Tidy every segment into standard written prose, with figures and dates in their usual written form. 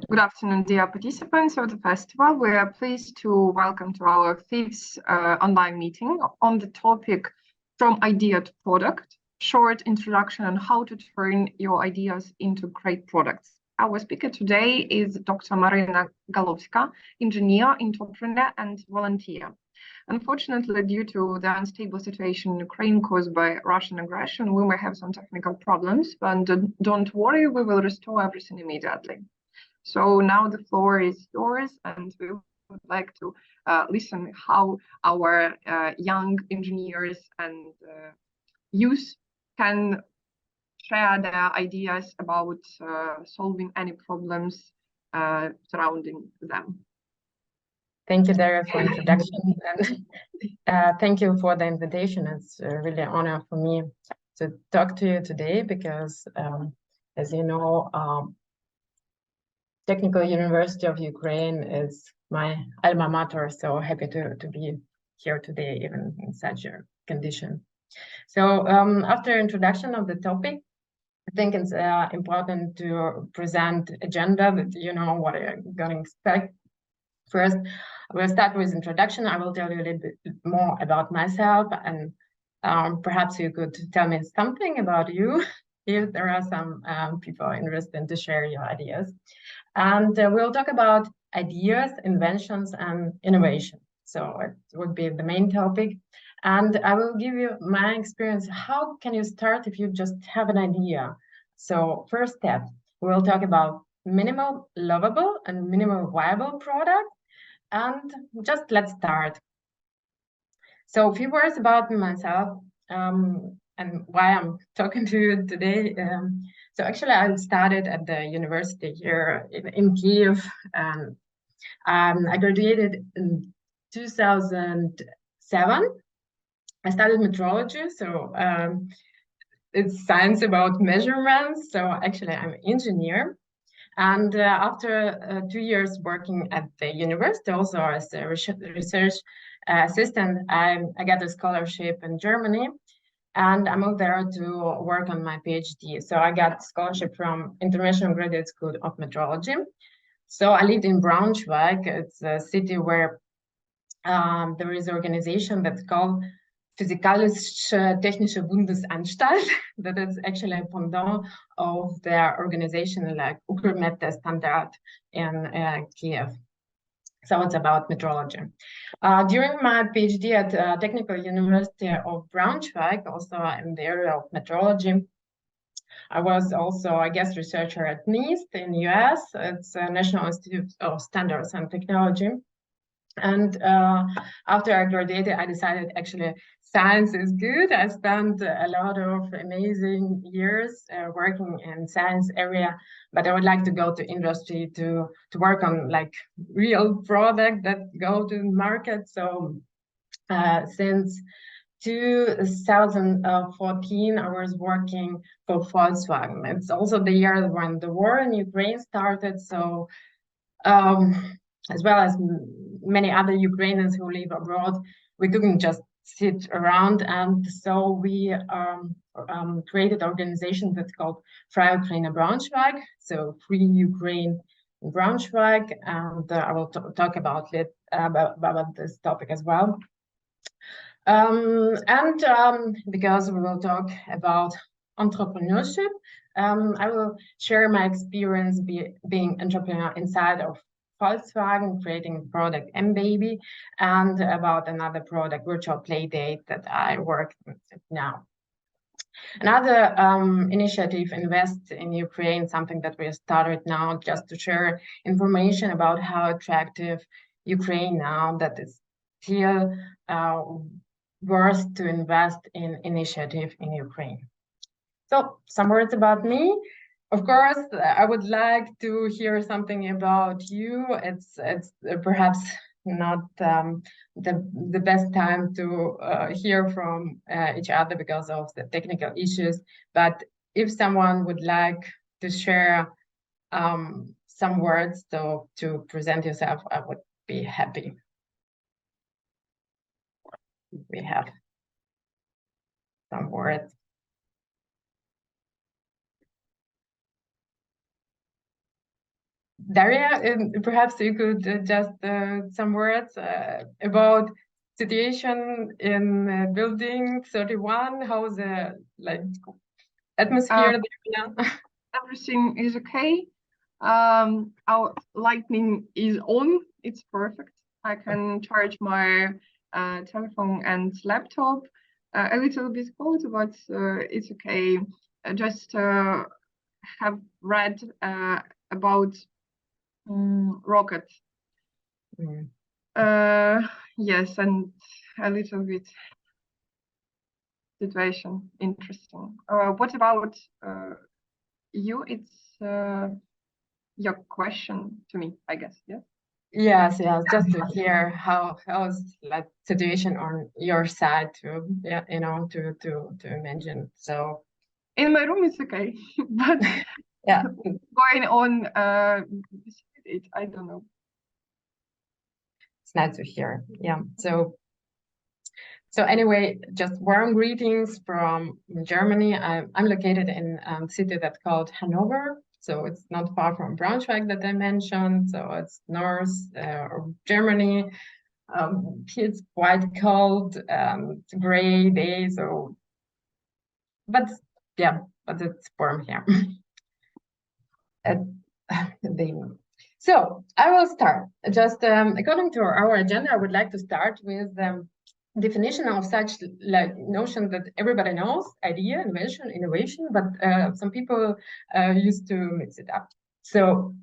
Good afternoon, dear participants of the festival. We are pleased to welcome to our fifth online meeting on the topic From Idea to Product, short introduction on how to turn your ideas into great products. Our speaker today is Dr. Maryna Galovska, engineer, entrepreneur, and volunteer. Unfortunately, due to the unstable situation in Ukraine caused by Russian aggression, we may have some technical problems, but don't worry, we will restore everything immediately. So now the floor is yours, and we would like to listen how our young engineers and youth can share their ideas about solving any problems surrounding them. Thank you, Daria, for introduction. And thank you for the invitation. It's really an honor for me to talk to you today because, as you know, Technical University of Ukraine is my alma mater, so happy to be here today, even in such a condition. So after introduction of the topic, I think it's important to present agenda that you know what you're going to expect. First, we'll start with introduction. I will tell you a little bit more about myself, and perhaps you could tell me something about you if there are some people interested to share your ideas. And we'll talk about ideas, inventions, and innovation. So it would be the main topic. And I will give you my experience. How can you start if you just have an idea? So first step, we'll talk about minimal lovable and minimal viable product. And just let's start. So a few words about myself and why I'm talking to you today. So actually, I started at the university here in Kiev. I graduated in 2007. I studied metrology, so it's science about measurements. So actually, I'm an engineer. And after 2 years working at the university, also as a research assistant, I got a scholarship in Germany. And I moved there to work on my PhD. So I got scholarship from International Graduate School of Metrology. So I lived in Braunschweig. It's a city where there is an organization that's called Physikalisch-Technische Bundesanstalt. That is actually a pendant of their organization like Ukremet Standard in Kiev. So it's about metrology. During my PhD at Technical University of Braunschweig, also in the area of metrology, I was also a guest researcher at NIST in the US. It's a National Institute of Standards and Technology. And after I graduated, I decided actually science is good. I spent a lot of amazing years working in science area, but I would like to go to industry to work on like real product that go to market. So since 2014, I was working for Volkswagen. It's also the year when the war in Ukraine started. So as well as many other Ukrainians who live abroad, we couldn't just sit around. And so we created an organization that's called Freie Ukraine Braunschweig, so Free Ukraine in Braunschweig. And I will talk about it, about this topic as well. Because we will talk about entrepreneurship, I will share my experience being entrepreneur inside of Volkswagen, creating product M-Baby, and about another product, Virtual Playdate, that I work with now. Another initiative, Invest in Ukraine, something that we started now just to share information about how attractive Ukraine now, that is still worth to invest in initiative in Ukraine. So some words about me. Of course, I would like to hear something about you. It's perhaps not the best time to hear from each other because of the technical issues. But if someone would like to share some words to present yourself, I would be happy. We have some words. Daria, perhaps you could just some words about situation in building 31. How's the atmosphere there? Yeah. Everything is okay. Our lightning is on. It's perfect. I can charge my telephone and laptop. A little bit cold, but it's okay. I just have read about rocket. Yes, and a little bit situation interesting. What about you? It's your question to me, I guess. Yes. Yes, just to hear how's like situation on your side to to imagine. So In my room it's okay, but yeah, going on it, I don't know. it's nice to hear. Yeah. So anyway, just warm greetings from Germany. I'm located in a city that's called Hanover. So it's not far from Braunschweig that I mentioned. So it's north of Germany. It's quite cold, gray day. So, but yeah, but it's warm here. So I will start. Just according to our agenda, I would like to start with definition of such notion that everybody knows: idea, invention, innovation. But some people used to mix it up. So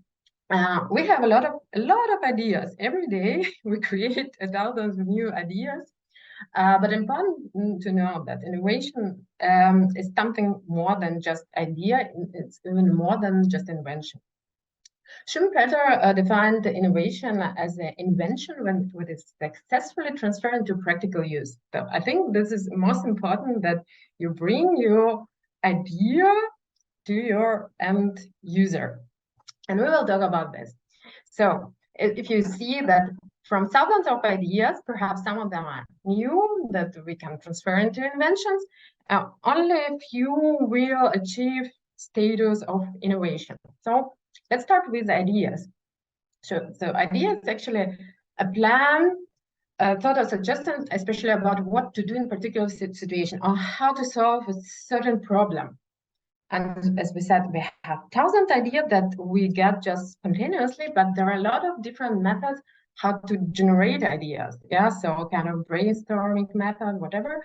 we have a lot of ideas every day. We create thousands of new ideas. But important to know that innovation is something more than just idea. It's even more than just invention. Schumpeter defined the innovation as an invention when it is successfully transferred into practical use. So I think this is most important, that you bring your idea to your end user. And we will talk about this. So if you see that from thousands of ideas, perhaps some of them are new that we can transfer into inventions, only a few will achieve status of innovation. So let's start with ideas. So ideas actually a plan, thought or suggestions, especially about what to do in particular situation or how to solve a certain problem. And as we said, we have thousands of ideas that we get just spontaneously, but there are a lot of different methods how to generate ideas. Yeah, so kind of brainstorming method, whatever.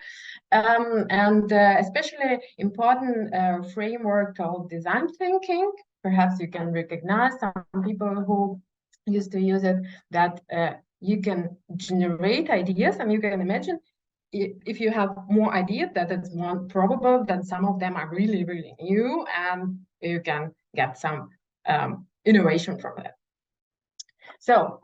And especially important framework called design thinking. Perhaps you can recognize some people who used to use it, that you can generate ideas, and you can imagine if you have more ideas, that it's more probable that some of them are really, really new, and you can get some innovation from that. So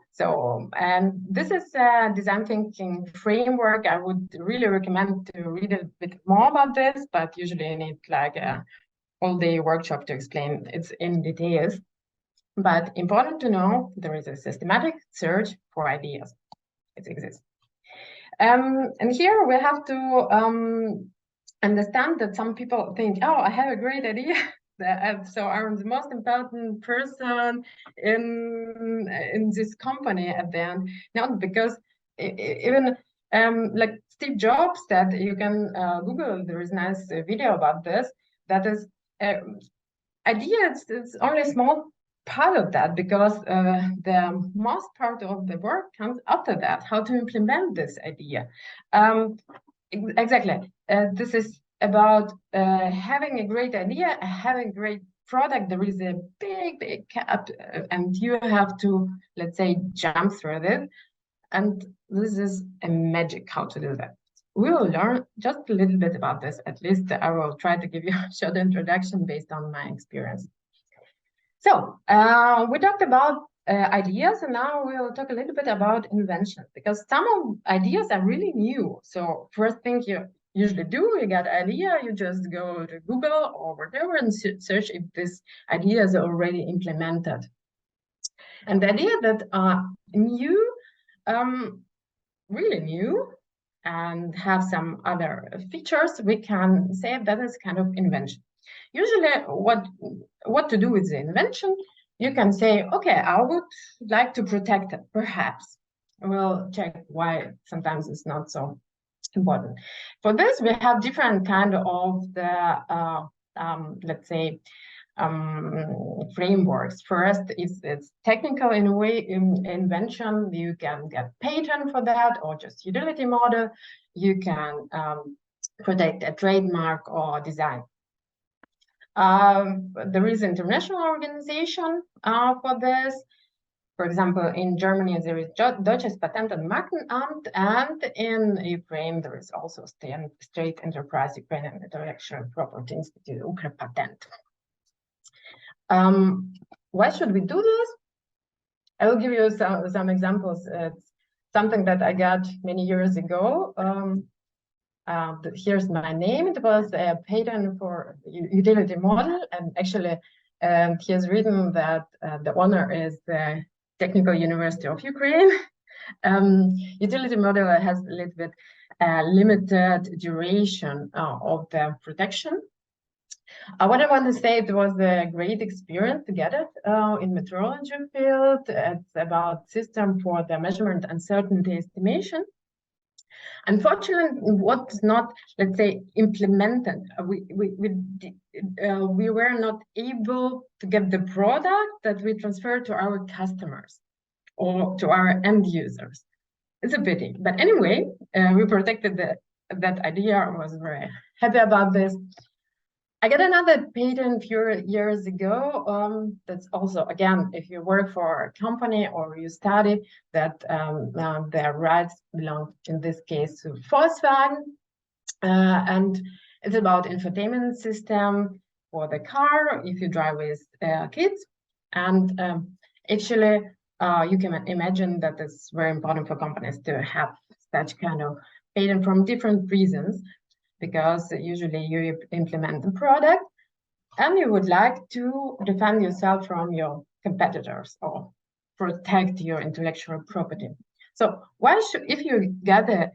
and this is a design thinking framework. I would really recommend to read a bit more about this, but usually you need like a all-day workshop to explain it in details. But important to know, there is a systematic search for ideas. It exists. And here we have to understand that some people think, oh, I have a great idea. So I'm the most important person in this company at the end. Not because even like Steve Jobs said, you can Google, there is a nice video about this, that is idea, it's only a small part of that, because the most part of the work comes after that, how to implement this idea. Exactly. This is about having a great idea, having a great product. There is a big gap, and you have to, let's say, jump through it. And this is a magic how to do that. We will learn just a little bit about this. At least I will try to give you a short introduction based on my experience. So we talked about ideas, and now we'll talk a little bit about invention, because some of ideas are really new. So first thing you usually do, you get an idea, you just go to Google or whatever and search if this idea is already implemented. And the idea that are new, really new, and have some other features, we can say that is kind of invention. Usually what to do with the invention, you can say, okay, I would like to protect it, perhaps. We'll check why sometimes it's not so important. For this, we have different kind of the, let's say, frameworks. First, it's technical in a way, invention. You can get patent for that, or just utility model. You can protect a trademark or design. There is international organization for this. For example, in Germany, there is Deutsches Patent- und Markenamt, and in Ukraine, there is also State Enterprise Ukrainian Intellectual Property Institute, Ukrepatent. Why should we do this? I will give you some examples. It's something that I got many years ago. Here's my name. It was a patent for utility model, and actually, he has written that the owner is the Technical University of Ukraine. Utility model has a little bit limited duration of the protection. What I want to say, it was a great experience to get it in meteorology field. It's about system for the measurement uncertainty estimation. Unfortunately, what's not, let's say, implemented, we were not able to get the product that we transfer to our customers or to our end users. It's a pity, but anyway, we protected that idea. I was very happy about this. I got another patent a few years ago. That's also, again, if you work for a company or you study, that their rights belong, in this case, to Volkswagen. And it's about infotainment system for the car if you drive with kids. And actually, you can imagine that it's very important for companies to have such kind of patent from different reasons, because usually you implement the product and you would like to defend yourself from your competitors or protect your intellectual property. So why should, if you get a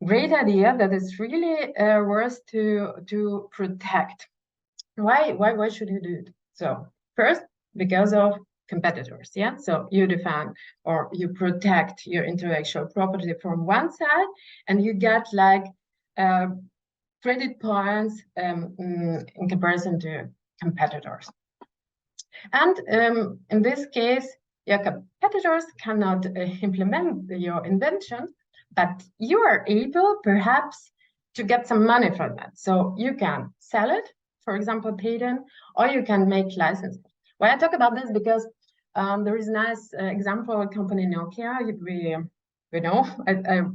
great idea that is really worth to protect, why should you do it? So first, because of competitors, yeah? So you defend or you protect your intellectual property from one side, and you get like credit points in comparison to competitors. And in this case, your competitors cannot implement your invention, but you are able perhaps to get some money from that. So you can sell it, for example, patent, or you can make licenses. Why I talk about this? Because there is a nice example company Nokia. We know,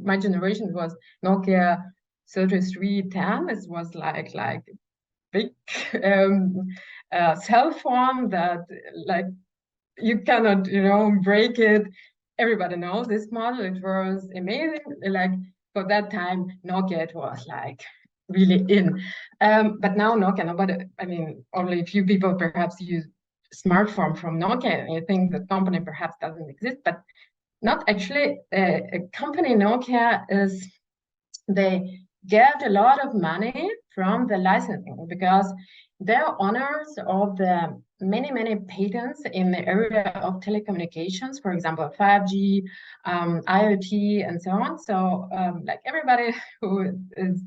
my generation was Nokia 3310. It was like big cell phone that like you cannot break it. Everybody knows this model. It was amazing. Like for that time, Nokia, it was like really in. But now Nokia, nobody, I mean, only a few people perhaps use smartphone from Nokia. I think the company perhaps doesn't exist, but not actually. A company Nokia is, they get a lot of money from the licensing because they're owners of the many patents in the area of telecommunications, for example, 5G, IoT, and so on. So like everybody who is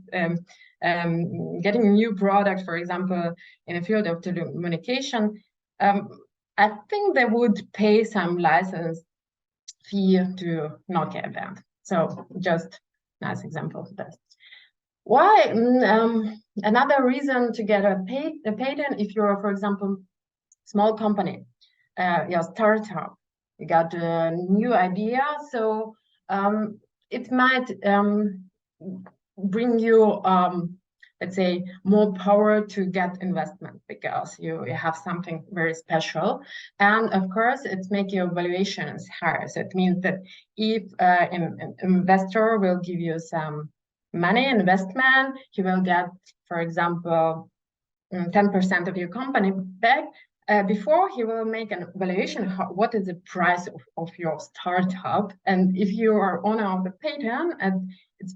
getting a new product, for example, in the field of telecommunication, I think they would pay some license fee to Nokia that. So just nice example of this. Why? Another reason to get a patent, if you're, for example, small company, your startup, you got a new idea, so it might bring you, let's say, more power to get investment because you have something very special. And of course, it's make your valuations higher. So it means that if an investor will give you some money investment, he will get, for example, 10% of your company back. Before he will make an evaluation, what is the price of your startup? And if you are owner of the patent, and it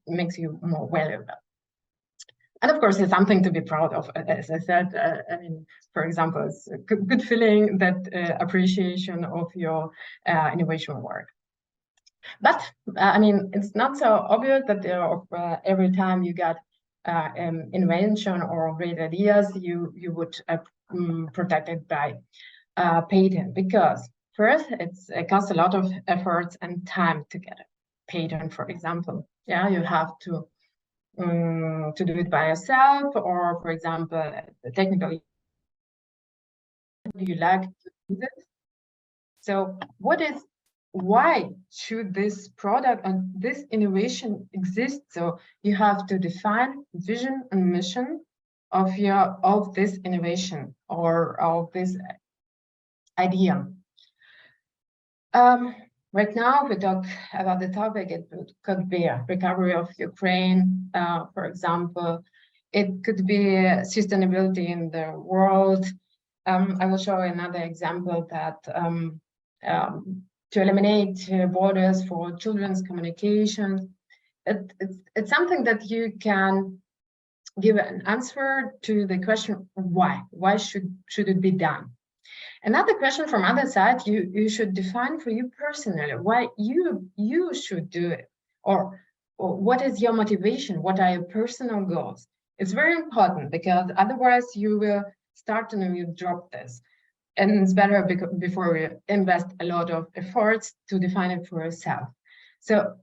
makes you more valuable. And of course, it's something to be proud of. As I said, I mean, for example, it's a good feeling, that appreciation of your innovation work. But I mean, it's not so obvious that every time you get invention or great ideas, you would protect it by patent, because first it costs a lot of efforts and time to get a patent, for example. Yeah, you have to do it by yourself, or for example, technically, do you like to do this? So why should this product and this innovation exist? So you have to define vision and mission of this innovation or of this idea. Right now, we talk about the topic. It could be a recovery of Ukraine, for example. It could be sustainability in the world. I will show another example that to eliminate borders for children's communication. It's something that you can give an answer to the question, why? Why should it be done? Another question from other side, you should define for you personally why you should do it, or what is your motivation, what are your personal goals. It's very important, because otherwise you will start and you drop this. And it's better before you invest a lot of efforts to define it for yourself. So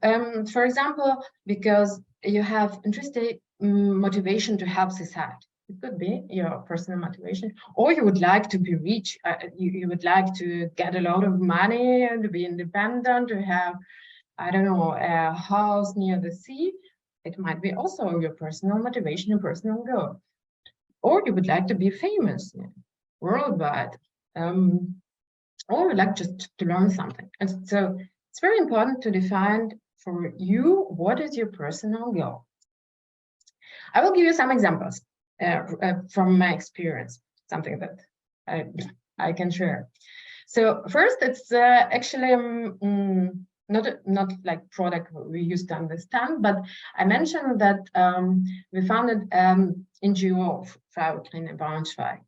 for example, because you have interesting motivation to help society. It could be your personal motivation, or you would like to be rich. You would like to get a lot of money and to be independent, to have, I don't know, a house near the sea. It might be also your personal motivation and personal goal. Or you would like to be famous worldwide, or you would like just to learn something. And so it's very important to define for you what is your personal goal. I will give you some examples from my experience, something that I can share. So first, it's actually not like product we used to understand, but I mentioned that we founded NGO Frauen in Braunschweig.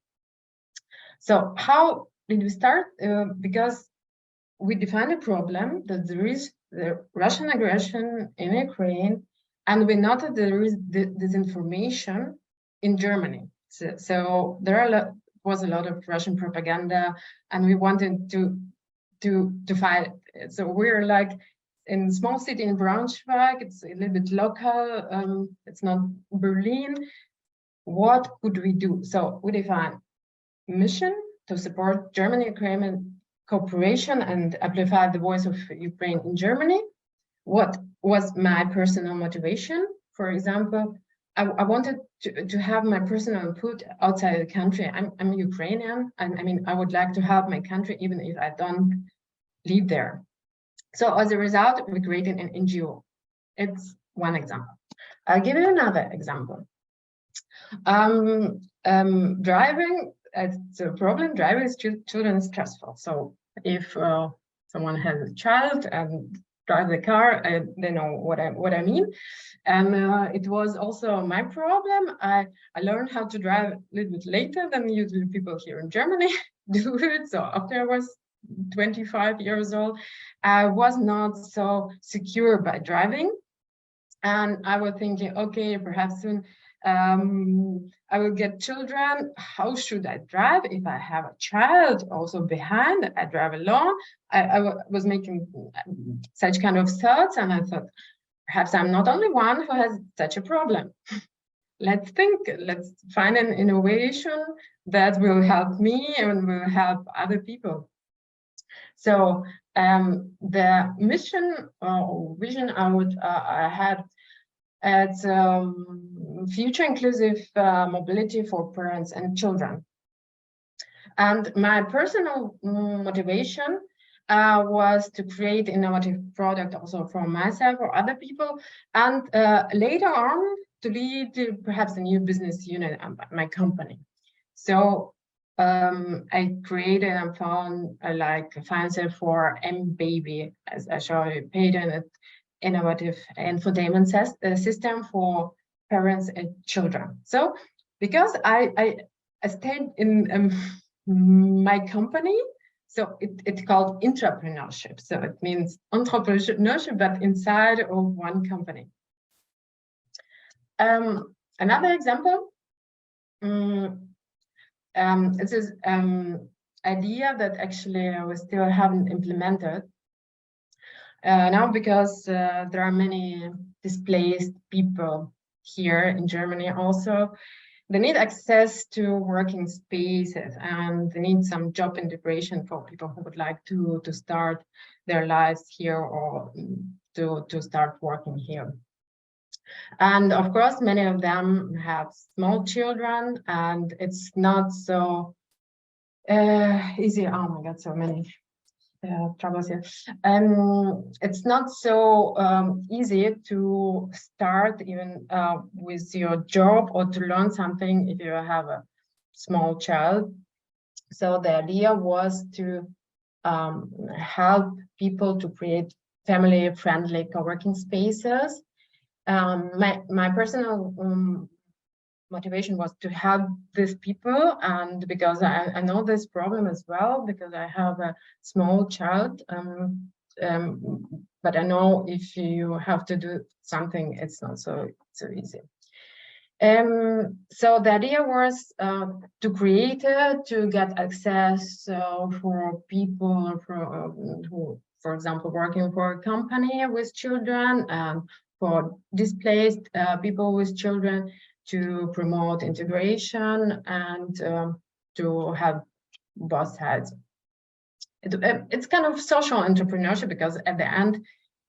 So how did we start? Because we defined a problem that there is the Russian aggression in Ukraine, and we noted there is disinformation in Germany. So there was a lot of Russian propaganda, and we wanted to fight it. So we're like in a small city in Braunschweig. It's a little bit local. It's not Berlin. What could we do? So we defined mission to support German-Ukrainian cooperation and amplify the voice of Ukraine in Germany. What was my personal motivation? For example, I wanted to have my personal input outside the country. I'm Ukrainian, and I mean, I would like to help my country even if I don't live there. So as a result, we created an NGO. It's one example. I'll give you another example. Driving, it's a problem. Driving children is stressful. So if someone has a child and drive the car, they know what I mean. And it was also my problem. I learned how to drive a little bit later than usually people here in Germany do it. So after I was 25 years old, I was not so secure by driving. And I was thinking, okay, perhaps soon I will get children. How should I drive if I have a child also behind? I drive alone. I was making such kind of thoughts, and I thought, perhaps I'm not only one who has such a problem. Let's find an innovation that will help me and will help other people. So the mission or vision I had, it's future inclusive mobility for parents and children. And my personal motivation was to create innovative product also for myself or other people, and later on to lead perhaps a new business unit at my company. So I created and found like a financier for M-Baby, as I showed you, patented innovative infotainment system for parents and children. So because I stayed in my company, so it's called entrepreneurship. So it means entrepreneurship, but inside of one company. Another example, this is idea that actually we still haven't implemented now, because there are many displaced people here in Germany also. They need access to working spaces, and they need some job integration for people who would like to start their lives here or to start working here. And of course, many of them have small children, and it's not so easy. Oh my God, so many troubles here. It's not so easy to start even with your job or to learn something if you have a small child. So the idea was to help people to create family-friendly co-working spaces. My personal motivation was to help these people, and because I know this problem as well, because I have a small child, but I know if you have to do something, it's not so easy. So the idea was to create it, to get access for people who, for example, working for a company with children, for displaced people with children, to promote integration and to have both sides. It's kind of social entrepreneurship, because at the end,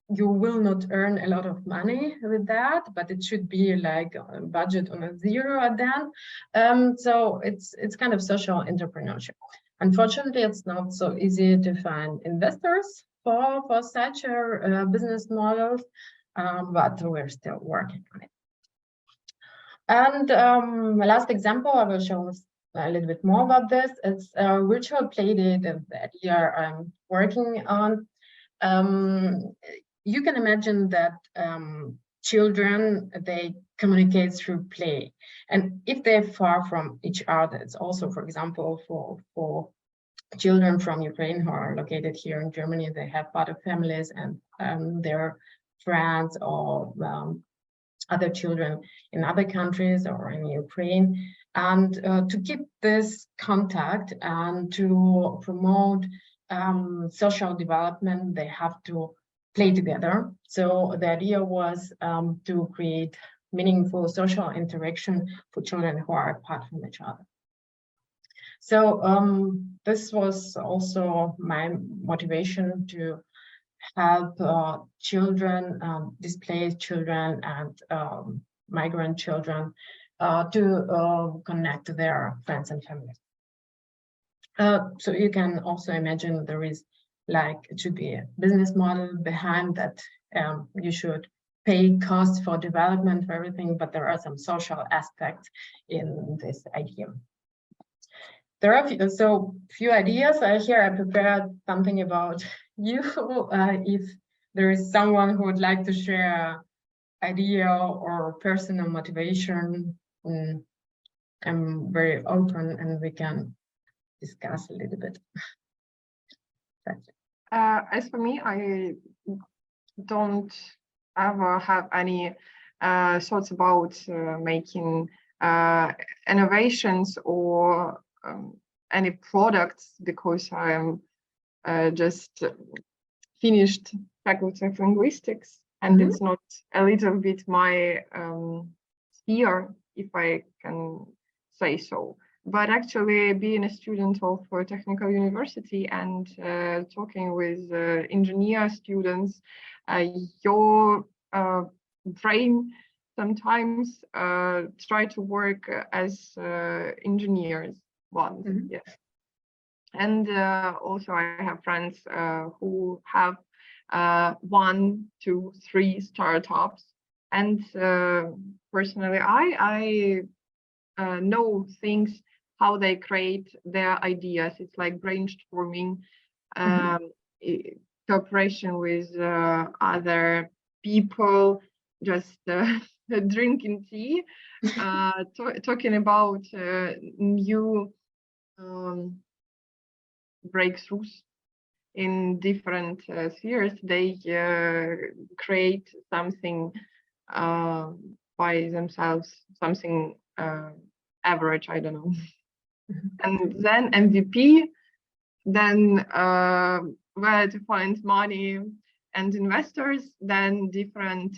you will not earn a lot of money with that, but it should be like a budget on a zero at the end. So it's kind of social entrepreneurship. Unfortunately, it's not so easy to find investors for such a business models, but we're still working on it. And my last example, I will show a little bit more about this. It's a virtual playdate that idea I'm working on. You can imagine that children, they communicate through play. And if they're far from each other, it's also, for example, for children from Ukraine who are located here in Germany, they have other families and their friends or other children in other countries or in Ukraine. And to keep this contact and to promote social development, they have to play together. So the idea was to create meaningful social interaction for children who are apart from each other. So this was also my motivation to help children, displaced children and migrant children to connect to their friends and family. So you can also imagine there is it should be a business model behind that. You should pay costs for development for everything, but there are some social aspects in this idea. There are few ideas. Here I prepared something about you. If there is someone who would like to share idea or personal motivation, I'm very open and we can discuss a little bit. As for me, I don't ever have any thoughts about making innovations or any products, because I'm just finished Faculty of Linguistics, and it's not a little bit my sphere, if I can say so. But actually, being a student of a technical university and talking with engineer students, your brain sometimes try to work as engineers once. Yes. And also I have friends who have 1, 2, 3 startups, and personally I know things, how they create their ideas. It's like brainstorming, cooperation with other people, just drinking tea, talking about new breakthroughs in different spheres. They create something by themselves, something average, I don't know. And then MVP, then where to find money and investors, then different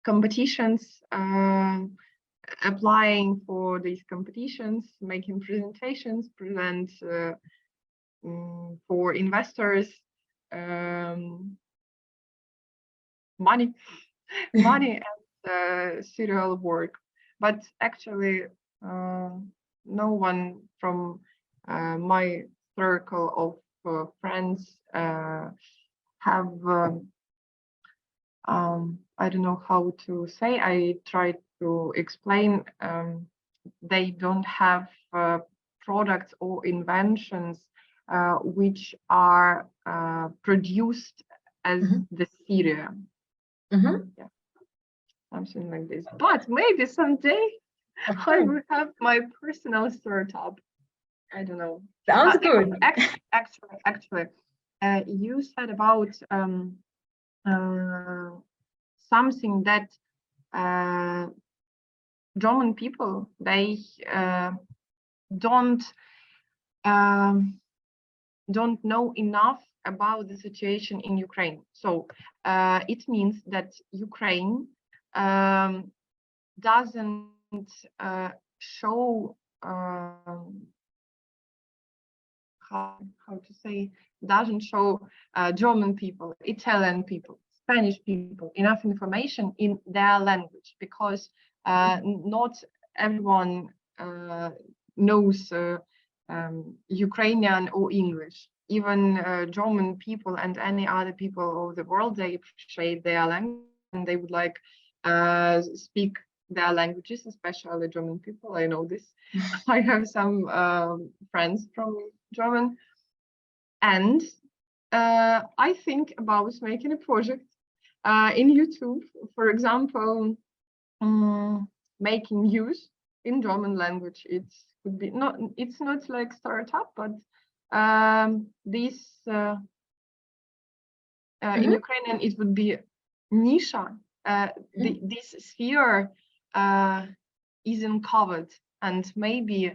competitions, applying for these competitions, making presentations, present for investors, money, money and serial work. But actually, no one from my circle of friends have, I don't know how to say, I tried to explain, they don't have products or inventions which are produced as the serial. Yeah, something like this. But maybe someday I will have my personal startup. I don't know. Sounds good. Actually, you said about something that German people, they don't know enough about the situation in Ukraine. So it means that Ukraine doesn't show how to say, doesn't show German people, Italian people, Spanish people enough information in their language, because not everyone knows Ukrainian or English. Even German people and any other people of the world, they appreciate their language and they would like speak their languages, especially German people. I know this. I have some friends from German, and I think about making a project in YouTube, for example, making news in German language. It could be not. It's not like startup, but this in Ukrainian it would be nisha. This sphere isn't covered, and maybe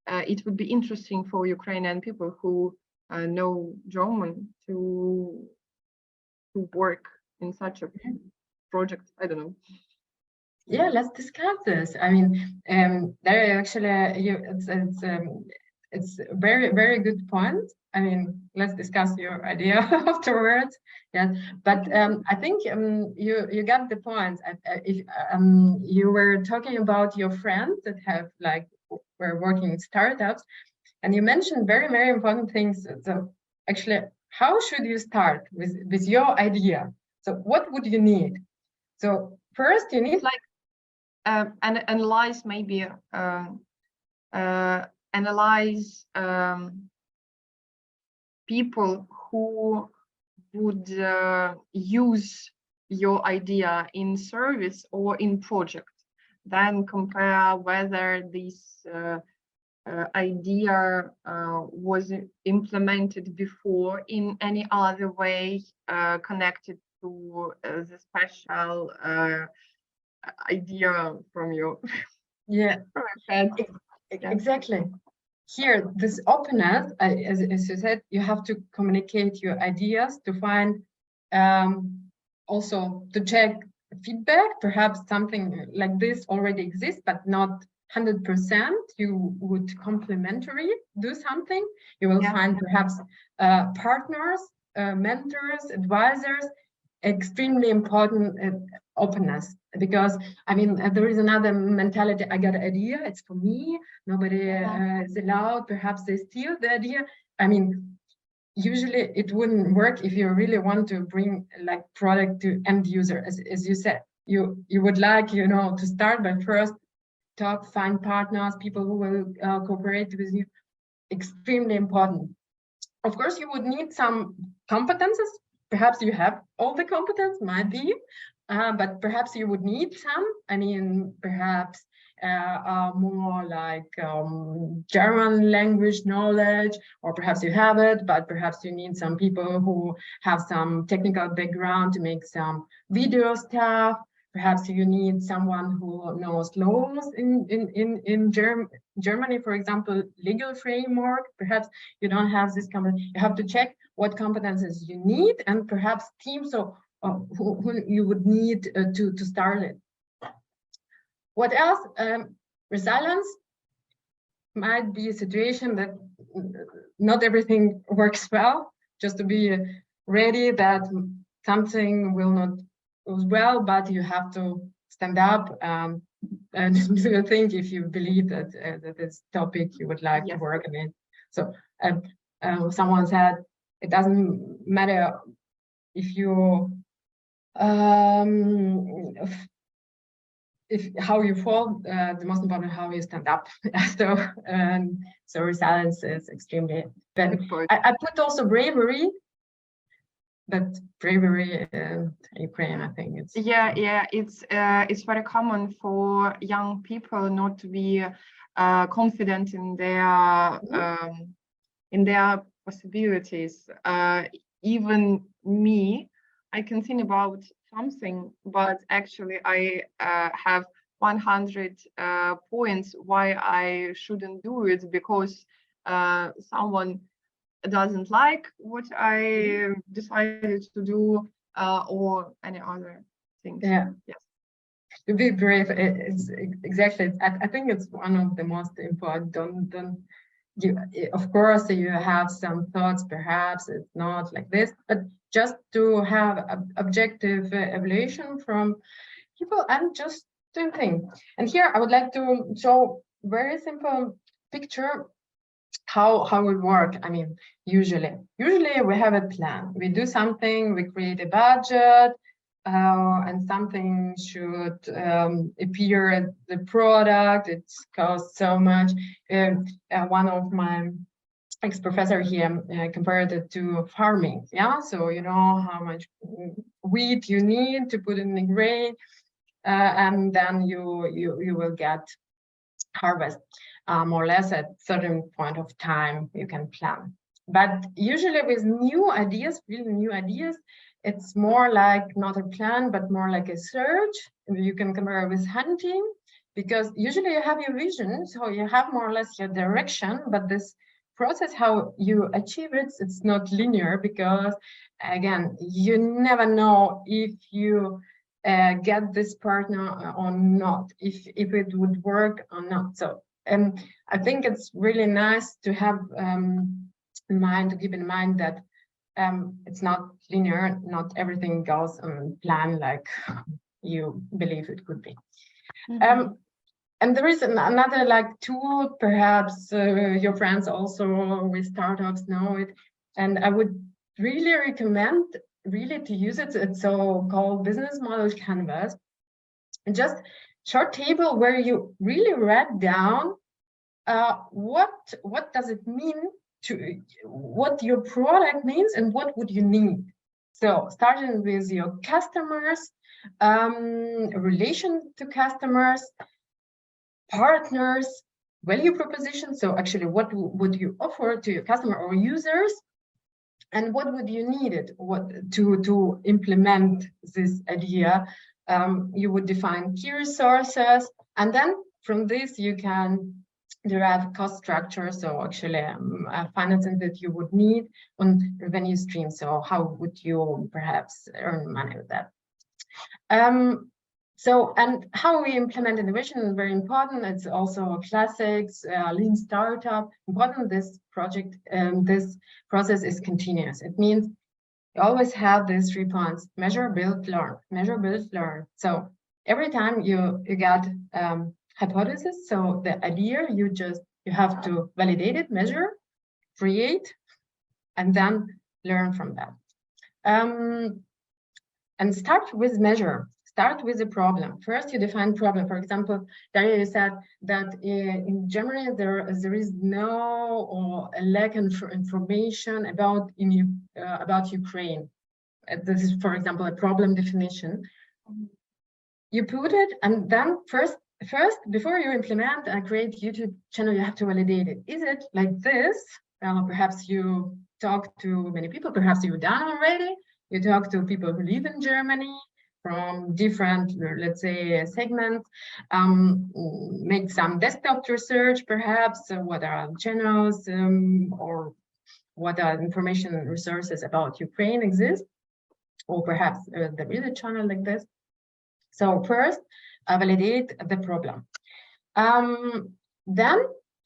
it would be interesting for Ukrainian people who know German to work in such a project. I don't know. Yeah, let's discuss this. I mean, there actually, it's a very, very good point. I mean, let's discuss your idea afterwards. Yeah, but I think you got the point. If you were talking about your friends that have were working in startups, and you mentioned very, very important things. So actually, how should you start with your idea? So what would you need? So first, you need and analyze maybe analyze people who would use your idea in service or in project, then compare whether this idea was implemented before in any other way connected to the special idea from you. Yeah, from your head. Exactly. Here, this openness, as you said, you have to communicate your ideas to find, also to check feedback. Perhaps something like this already exists, but not 100%. You would complementary do something. You will find perhaps partners, mentors, advisors. Extremely important openness, because I mean there is another mentality. I got an idea, it's for me, nobody is allowed. Perhaps they steal the idea. I mean, usually it wouldn't work if you really want to bring like product to end user. As you said, you would like, you know, to start by first find partners, people who will cooperate with you. Extremely important. Of course, you would need some competences. Perhaps you have all the competence, might be, but perhaps you would need some. I mean, perhaps more like German language knowledge, or perhaps you have it, but perhaps you need some people who have some technical background to make some video stuff. Perhaps you need someone who knows laws in Germany, for example, legal framework. Perhaps you don't have this competence. You have to check what competences you need, and perhaps teams who you would need to start it. What else? Resilience might be a situation that not everything works well, just to be ready that something will not go well, but you have to stand up and do a thing if you believe that this topic you would like to work on it. So someone said, it doesn't matter if you how you fall, the most important how you stand up. So resilience is extremely important. I put also bravery, but bravery in Ukraine, I think it's it's very common for young people not to be confident in their possibilities. Even me, I can think about something, but actually I have 100 points why I shouldn't do it, because someone doesn't like what I decided to do, or any other things. Yes. To be brave, it's exactly. I think it's one of the most important. Don't you? Of course, you have some thoughts. Perhaps it's not like this, but just to have objective evaluation from people and just doing things. And here I would like to show very simple picture how it works. I mean, usually we have a plan. We do something, we create a budget, and something should appear at the product. It costs so much. One of my ex-professor here compared it to farming. So you know how much wheat you need to put in the grain, and then you will get harvest more or less at certain point of time you can plan. But usually with new ideas, really new ideas, it's more like not a plan, but more like a search. You can compare with hunting, because usually you have your vision, so you have more or less your direction, but this process, how you achieve it, it's not linear, because again, you never know if you get this partner or not, if it would work or not. So I think it's really nice to have keep in mind that it's not linear, not everything goes on plan like you believe it could be. And there is another like tool, perhaps your friends also with startups know it, and I would really recommend to use it. It's so-called business model canvas. And just short table where you really write down what does it mean to what your product means and what would you need. So starting with your customers, relation to customers, partners, value proposition. So actually, what would you offer to your customer or users, and what would you need it to implement this idea? You would define key resources, and then from this you can derive cost structure. So actually, financing that you would need on revenue stream. So how would you perhaps earn money with that? So, and how we implement innovation is very important. It's also classics, lean startup. Important, this project, this process is continuous. It means you always have these 3 points: measure, build, learn. Measure, build, learn. So every time you get hypothesis, so the idea, you have to validate it, measure, create, and then learn from that. And start with measure. Start with a problem. First, you define problem. For example, Daria said that in Germany there is no or a lack of information about Ukraine. This is, for example, a problem definition. you put it, and then first before you implement and create YouTube channel, you have to validate it. Is it like this? Perhaps you talk to many people, perhaps you've done already. You talk to people who live in Germany from different, let's say, segments. Make some desktop research, perhaps. What are channels or what are information resources about Ukraine exist? Or perhaps there is a channel like this. So first, validate the problem. Then,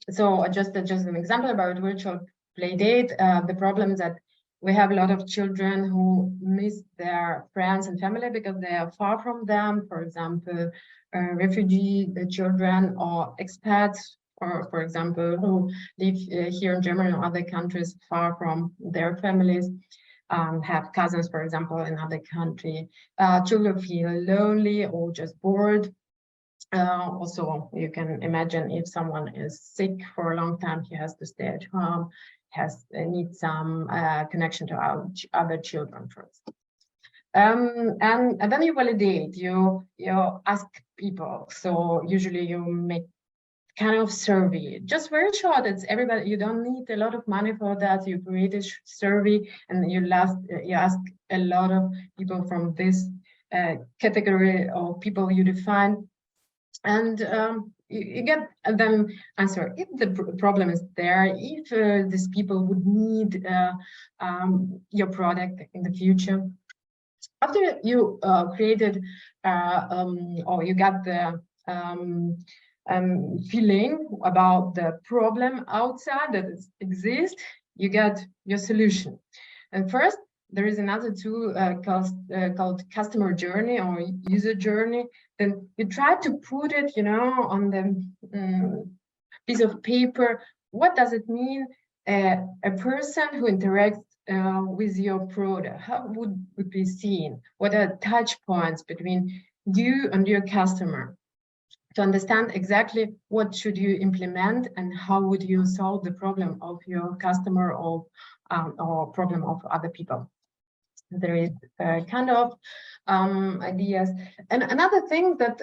so just an example about virtual playdate. The problem is that we have a lot of children who miss their friends and family because they are far from them. For example, refugee children or expats, or for example, who live here in Germany or other countries far from their families. Have cousins, for example, in other country. Children feel lonely or just bored. Also, you can imagine if someone is sick for a long time, he has to stay at home, needs some connection to other children first. And then you validate, you ask people. So usually you make kind of survey, just very short. It's everybody. You don't need a lot of money for that. You create a survey and you ask a lot of people from this category of people you define, and you get them answer if the problem is there, if these people would need your product in the future. After you created or you got the feeling about the problem outside that exists, you get your solution. And first, there is another tool called customer journey or user journey. Then you try to put it, on the piece of paper. What does it mean? A person who interacts with your product, how would it be seen? What are touch points between you and your customer? To understand exactly what should you implement and how would you solve the problem of your customer or problem of other people. There is kind of ideas. And another thing that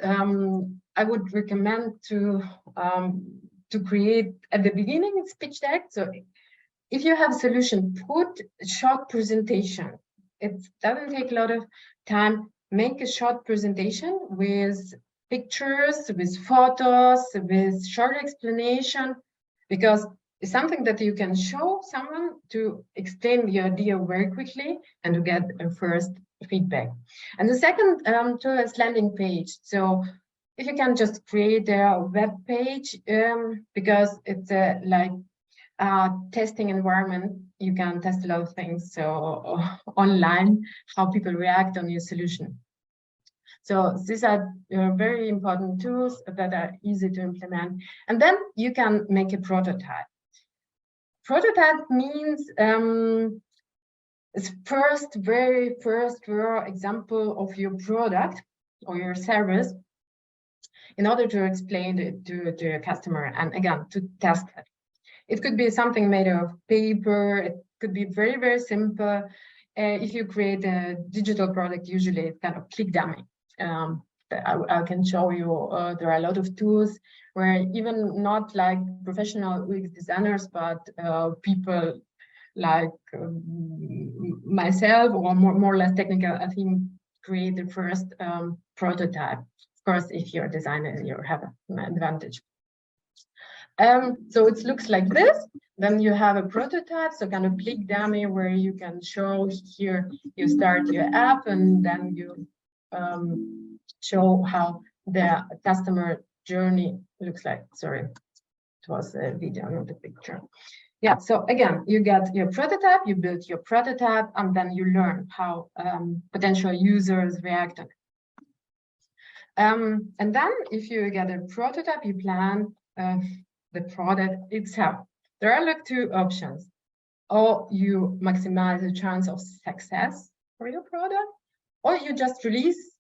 I would recommend to create at the beginning is pitch deck. So if you have a solution, put a short presentation. It doesn't take a lot of time. Make a short presentation with pictures, with photos, with short explanation, because it's something that you can show someone to explain the idea very quickly and to get a first feedback. And the second tool is landing page. So if you can just create a web page, because it's like a testing environment, you can test a lot of things. So online, how people react on your solution. So these are very important tools that are easy to implement. And then you can make a prototype. Prototype means it's very first raw example of your product or your service in order to explain it to your customer and again, to test it. It could be something made of paper. It could be very, very simple. If you create a digital product, usually it's kind of click dummy. I can show you, there are a lot of tools where even not like professional UX designers, but people like myself or more or less technical, I think, create the first prototype. Of course, if you're a designer, you have an advantage. So it looks like this. Then you have a prototype, so kind of click dummy where you can show here, you start your app and then you show how the customer journey looks like. Sorry, it was a video, not a picture. Yeah, so again, you get your prototype, you build your prototype, and then you learn how potential users react on it. And then if you get a prototype, you plan the product itself. There are like two options. Or you maximize the chance of success for your product, or you just release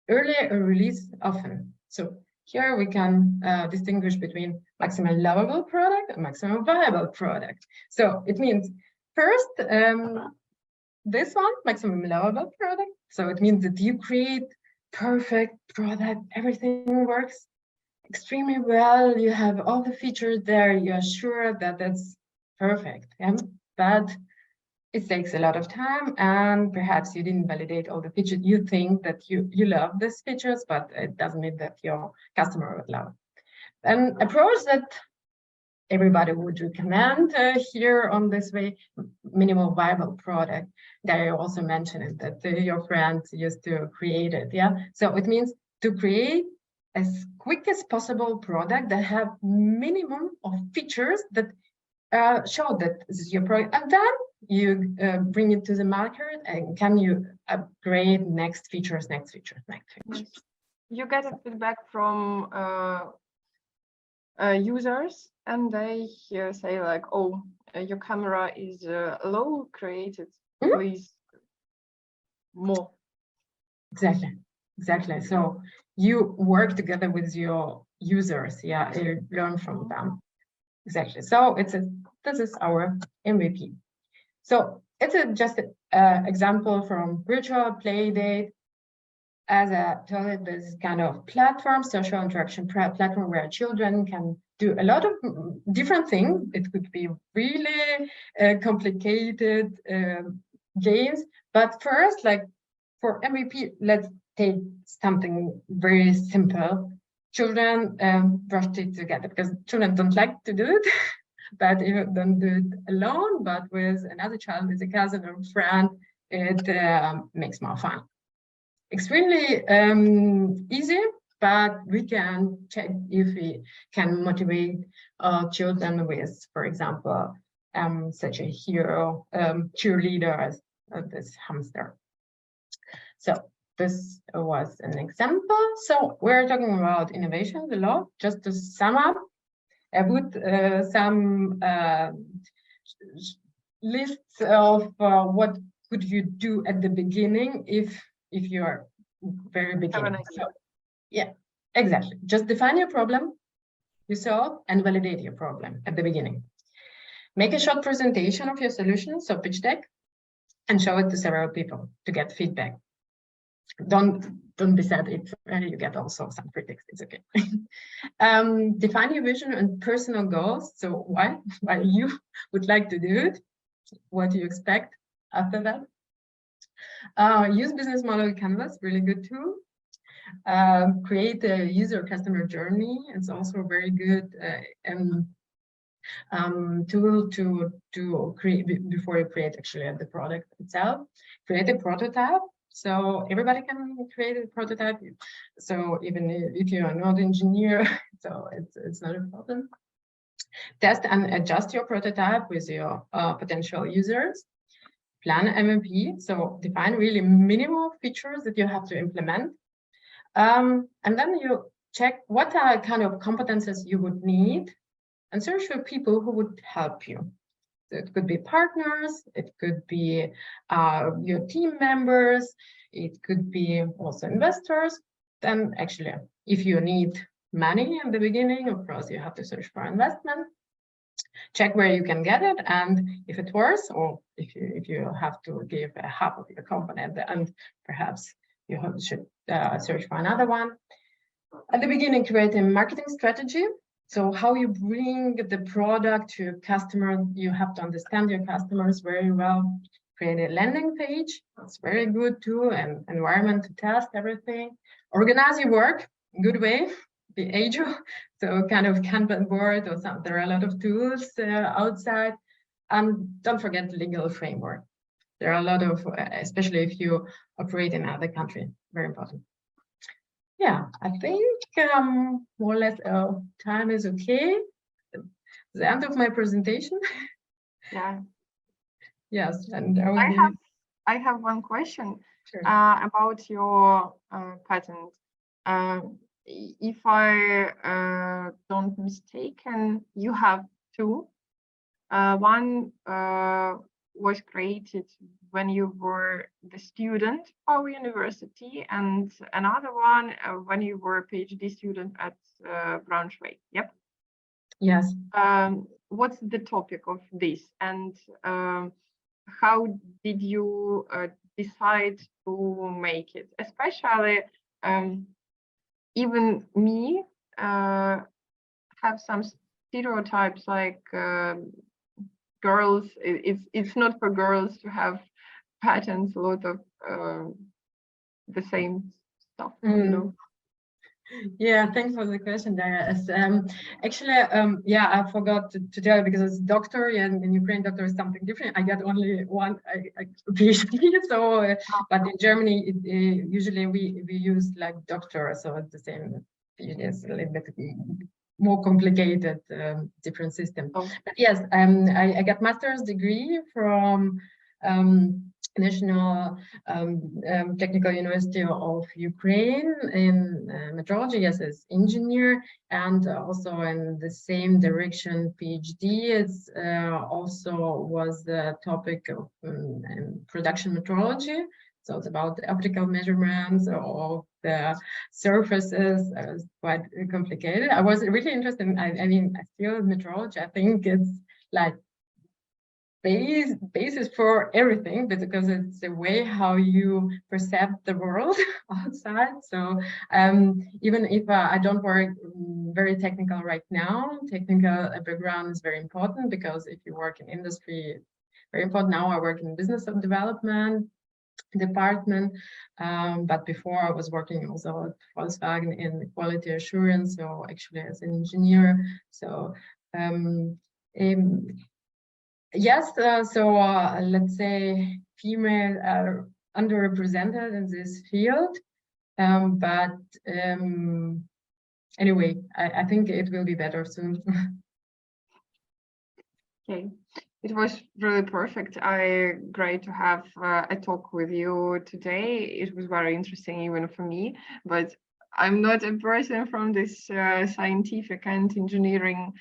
early or release often. So here we can distinguish between maximum lovable product and maximum viable product. So it means first, this one, maximum lovable product. So it means that you create perfect product, everything works extremely well, you have all the features there, you're sure that that's perfect, yeah? But it takes a lot of time, and perhaps you didn't validate all the features. You think that you love these features, but it doesn't mean that your customer would love. An approach that everybody would recommend here on this way, minimal viable product. They also mentioned it, that your friends used to create it, yeah? So it means to create as quick as possible product that have minimum of features that show that this is your product, and then you bring it to the market and can you upgrade next features. You get a feedback from users, and they say like, oh, your camera is low, created, please more. Exactly. So you work together with your users, yeah, you learn from them. Exactly. So this is our MVP. So it's just an example from virtual play date. As I told it, this is kind of platform, social interaction platform where children can do a lot of different things. It could be really complicated games. But first, like for MVP, let's take something very simple. Children brush teeth together, because children don't like to do it. But if you don't do it alone, but with another child, with a cousin or friend, it makes more fun. Extremely easy, but we can check if we can motivate children with, for example, such a hero, cheerleaders, this hamster. So this was an example. So we're talking about innovation, the law. Just to sum up, I put some lists of what could you do at the beginning if you are very beginning. So, yeah, exactly. Just define your problem you solve and validate your problem at the beginning. Make a short presentation of your solution, so pitch deck, and show it to several people to get feedback. Don't be sad if you get also some critics, it's okay. Define your vision and personal goals. So why you would like to do it, what do you expect after that. Use business model canvas, really good tool. Create a user customer journey. It's also a very good tool to create before you create actually the product itself. Create a prototype. So everybody can create a prototype. So even if you are not an engineer, so it's not a problem. Test and adjust your prototype with your potential users. Plan MVP, so define really minimal features that you have to implement. And then you check what are kind of competences you would need and search for people who would help you. So it could be partners, it could be your team members, it could be also investors. Then actually, if you need money in the beginning, of course, you have to search for investment. Check where you can get it, and if it works, or if you have to give half of your company at the end, perhaps you should search for another one. At the beginning, create a marketing strategy. So how you bring the product to your customer, you have to understand your customers very well. Create a landing page, that's very good too, and environment to test everything. Organize your work, good way. Be agile, so kind of Kanban board or something. There are a lot of tools outside, and don't forget the legal framework. There are a lot of, especially if you operate in another country, very important. Yeah, I think more or less time is okay. The end of my presentation. Yeah. Yes, and I have one question. Sure. About your patent. If I don't mistaken, you have two. One was created when you were the student of our university, and another one when you were a PhD student at Braunschweig. Yep. Yes. What's the topic of this, and how did you decide to make it? Especially even me have some stereotypes like girls. It's not for girls to have patterns, a lot of the same stuff, you know. Yeah, thanks for the question, Dara. Actually, yeah, I forgot to tell you because it's doctor, and in Ukraine, doctor is something different. I got only one PhD, so but in Germany, usually we use like doctor, so it's the same. It's a little bit more complicated, different system. Oh. But yes, I got master's degree from National Technical University of Ukraine in metrology as engineer, and also in the same direction PhD. It's also was the topic of production metrology. So it's about the optical measurements of the surfaces. It was quite complicated. I was really interested in, I mean, I feel metrology, I think it's like basis for everything, because it's the way how you perceive the world outside. So even if I don't work very technical right now, technical background is very important, because if you work in industry, it's very important. Now I work in business development department, but before I was working also at Volkswagen in quality assurance, so actually as an engineer. So yes, so let's say female are underrepresented in this field, but anyway, I think it will be better soon. Okay, it was really perfect. Great to have a talk with you today. It was very interesting even for me, but I'm not a person from this scientific and engineering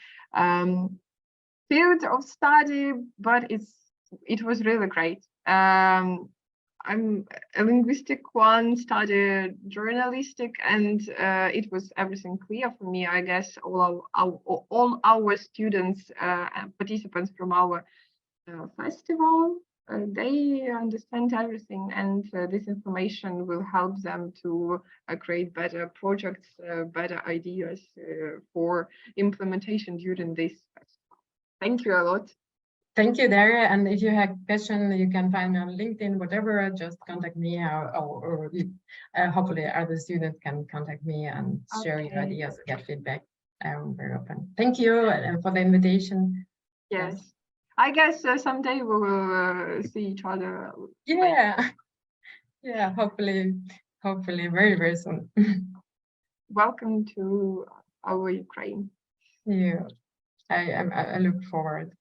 field of study, but it was really great. I'm a linguistic one, studied journalistic, and it was everything clear for me. I guess all our students and participants from our festival, they understand everything, and this information will help them to create better projects, better ideas for implementation during this festival. Thank you a lot. Thank you, Daria. And if you have questions, you can find me on LinkedIn, whatever, just contact me, or hopefully other students can contact me and share your ideas, get feedback. I'm very open. Thank you for the invitation. Yes. I guess someday we will see each other. Yeah. Yeah, hopefully very, very soon. Welcome to our Ukraine. Yeah, I look forward.